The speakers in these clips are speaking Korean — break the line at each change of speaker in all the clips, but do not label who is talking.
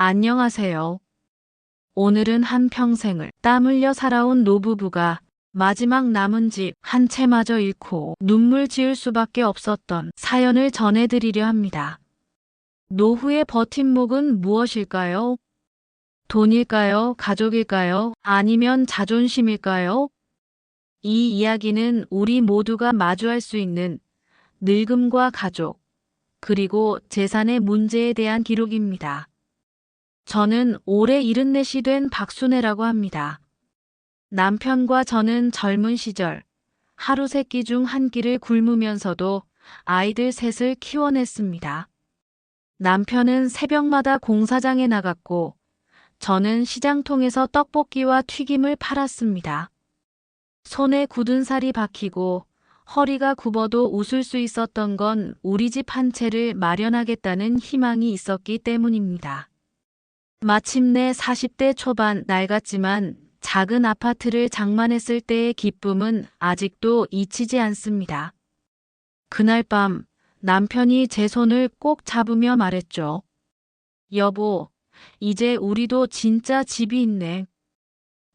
안녕하세요. 오늘은 한평생을 땀 흘려 살아온 노부부가 마지막 남은 집 한 채마저 잃고 눈물 지을 수밖에 없었던 사연을 전해드리려 합니다. 노후의 버팀목은 무엇일까요? 돈일까요? 가족일까요? 아니면 자존심일까요? 이 이야기는 우리 모두가 마주할 수 있는 늙음과 가족, 그리고 재산의 문제에 대한 기록입니다. 저는 올해 74이 된 박순애라고 합니다. 남편과 저는 젊은 시절 하루 세 끼 중 한 끼를 굶으면서도 아이들 셋을 키워냈습니다. 남편은 새벽마다 공사장에 나갔고 저는 시장통에서 떡볶이와 튀김을 팔았습니다. 손에 굳은 살이 박히고 허리가 굽어도 웃을 수 있었던 건 우리 집 한 채를 마련하겠다는 희망이 있었기 때문입니다. 마침내 40대 초반 낡았지만 작은 아파트를 장만했을 때의 기쁨은 아직도 잊히지 않습니다. 그날 밤 남편이 제 손을 꼭 잡으며 말했죠. 여보, 이제 우리도 진짜 집이 있네.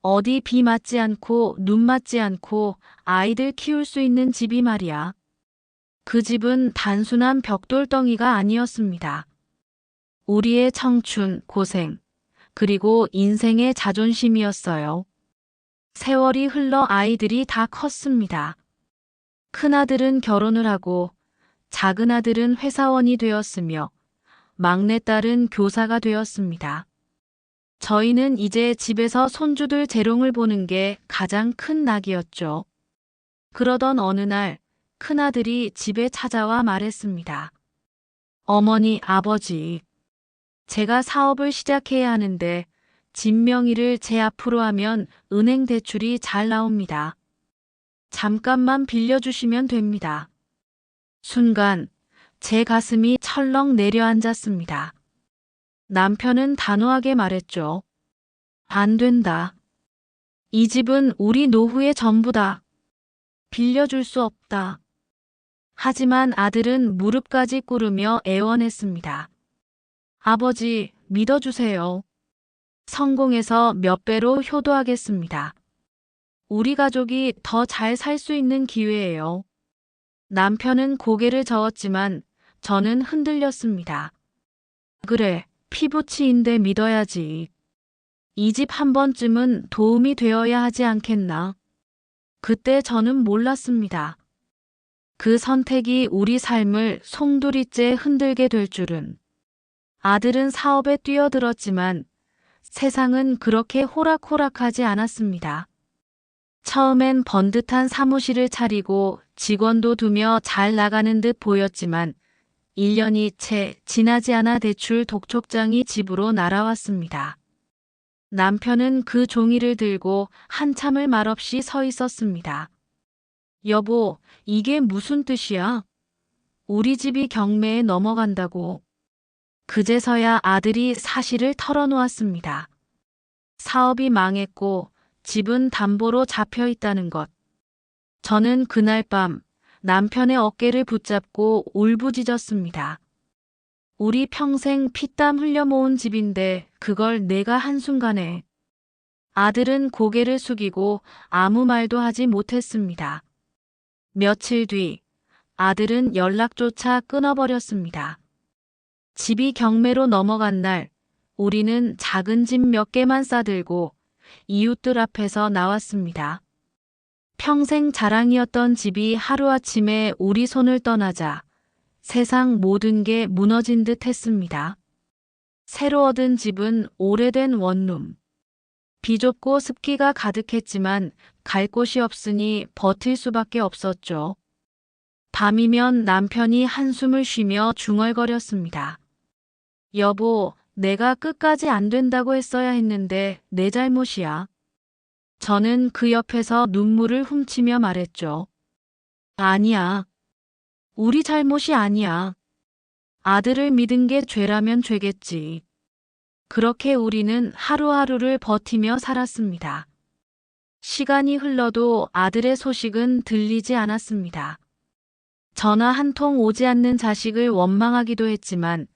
어디 비 맞지 않고 눈 맞지 않고 아이들 키울 수 있는 집이 말이야. 그 집은 단순한 벽돌덩이가 아니었습니다. 우리의 청춘, 고생, 그리고 인생의 자존심이었어요. 세월이 흘러 아이들이 다 컸습니다. 큰아들은 결혼을 하고 작은아들은 회사원이 되었으며 막내딸은 교사가 되었습니다. 저희는 이제 집에서 손주들 재롱을 보는 게 가장 큰 낙이었죠. 그러던 어느 날 큰아들이 집에 찾아와 말했습니다. 어머니, 아버지, 제가 사업을 시작해야 하는데 집 명의를 제 앞으로 하면 은행 대출이 잘 나옵니다. 잠깐만 빌려주시면 됩니다. 순간 제 가슴이 철렁 내려앉았습니다. 남편은 단호하게 말했죠. 안 된다. 이 집은 우리 노후의 전부다. 빌려줄 수 없다. 하지만 아들은 무릎까지 꿇으며 애원했습니다. 아버지, 믿어주세요. 성공해서 몇 배로 효도하겠습니다. 우리 가족이 더 잘 살 수 있는 기회예요. 남편은 고개를 저었지만 저는 흔들렸습니다. 그래, 피부치인데 믿어야지. 이 집 한 번쯤은 도움이 되어야 하지 않겠나? 그때 저는 몰랐습니다. 그 선택이 우리 삶을 송두리째 흔들게 될 줄은. 아들은 사업에 뛰어들었지만 세상은 그렇게 호락호락하지 않았습니다. 처음엔 번듯한 사무실을 차리고 직원도 두며 잘 나가는 듯 보였지만 1년이 채 지나지 않아 대출 독촉장이 집으로 날아왔습니다. 남편은 그 종이를 들고 한참을 말없이 서 있었습니다. 여보, 이게 무슨 뜻이야? 우리 집이 경매에 넘어간다고. 그제서야 아들이 사실을 털어놓았습니다. 사업이 망했고 집은 담보로 잡혀 있다는 것. 저는 그날 밤 남편의 어깨를 붙잡고 울부짖었습니다. 우리 평생 피땀 흘려 모은 집인데 그걸 내가 한순간에. 아들은 고개를 숙이고 아무 말도 하지 못했습니다. 며칠 뒤 아들은 연락조차 끊어버렸습니다. 집이 경매로 넘어간 날 우리는 작은 집 몇 개만 싸들고 이웃들 앞에서 나왔습니다. 평생 자랑이었던 집이 하루아침에 우리 손을 떠나자 세상 모든 게 무너진 듯 했습니다. 새로 얻은 집은 오래된 원룸. 비좁고 습기가 가득했지만 갈 곳이 없으니 버틸 수밖에 없었죠. 밤이면 남편이 한숨을 쉬며 중얼거렸습니다. 여보, 내가 끝까지 안 된다고 했어야 했는데 내 잘못이야. 저는 그 옆에서 눈물을 훔치며 말했죠. 아니야. 우리 잘못이 아니야. 아들을 믿은 게 죄라면 죄겠지. 그렇게 우리는 하루하루를 버티며 살았습니다. 시간이 흘러도 아들의 소식은 들리지 않았습니다. 전화 한 통 오지 않는 자식을 원망하기도 했지만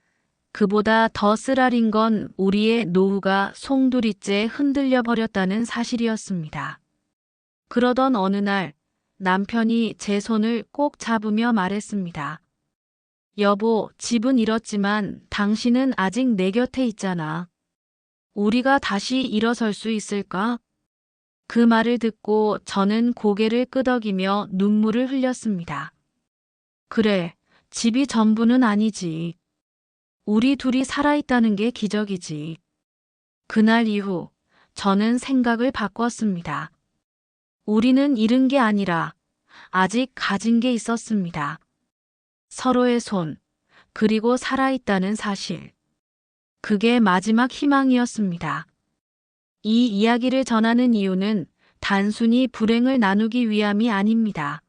그보다 더 쓰라린 건 우리의 노후가 송두리째 흔들려 버렸다는 사실이었습니다. 그러던 어느 날 남편이 제 손을 꼭 잡으며 말했습니다. 여보, 집은 잃었지만 당신은 아직 내 곁에 있잖아. 우리가 다시 일어설 수 있을까? 그 말을 듣고 저는 고개를 끄덕이며 눈물을 흘렸습니다. 그래, 집이 전부는 아니지. 우리 둘이 살아있다는 게 기적이지. 그날 이후 저는 생각을 바꿨습니다. 우리는 잃은 게 아니라 아직 가진 게 있었습니다. 서로의 손, 그리고 살아있다는 사실. 그게 마지막 희망이었습니다. 이 이야기를 전하는 이유는 단순히 불행을 나누기 위함이 아닙니다.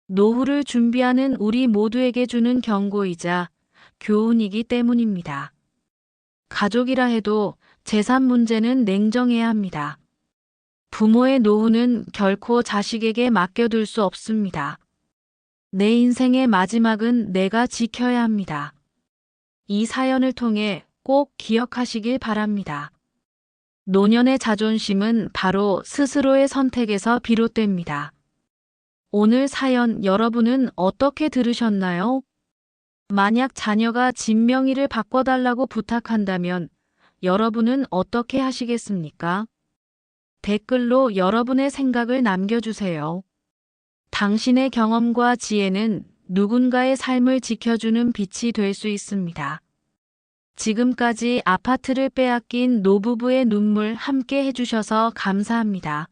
노후를 준비하는 우리 모두에게 주는 경고이자 교훈이기 때문입니다. 가족이라 해도 재산 문제는 냉정해야 합니다. 부모의 노후는 결코 자식에게 맡겨둘 수 없습니다. 내 인생의 마지막은 내가 지켜야 합니다. 이 사연을 통해 꼭 기억하시길 바랍니다. 노년의 자존심은 바로 스스로의 선택에서 비롯됩니다. 오늘 사연 여러분은 어떻게 들으셨나요? 만약 자녀가 집 명의를 바꿔달라고 부탁한다면 여러분은 어떻게 하시겠습니까? 댓글로 여러분의 생각을 남겨주세요. 당신의 경험과 지혜는 누군가의 삶을 지켜주는 빛이 될 수 있습니다. 지금까지 아파트를 빼앗긴 노부부의 눈물 함께 해주셔서 감사합니다.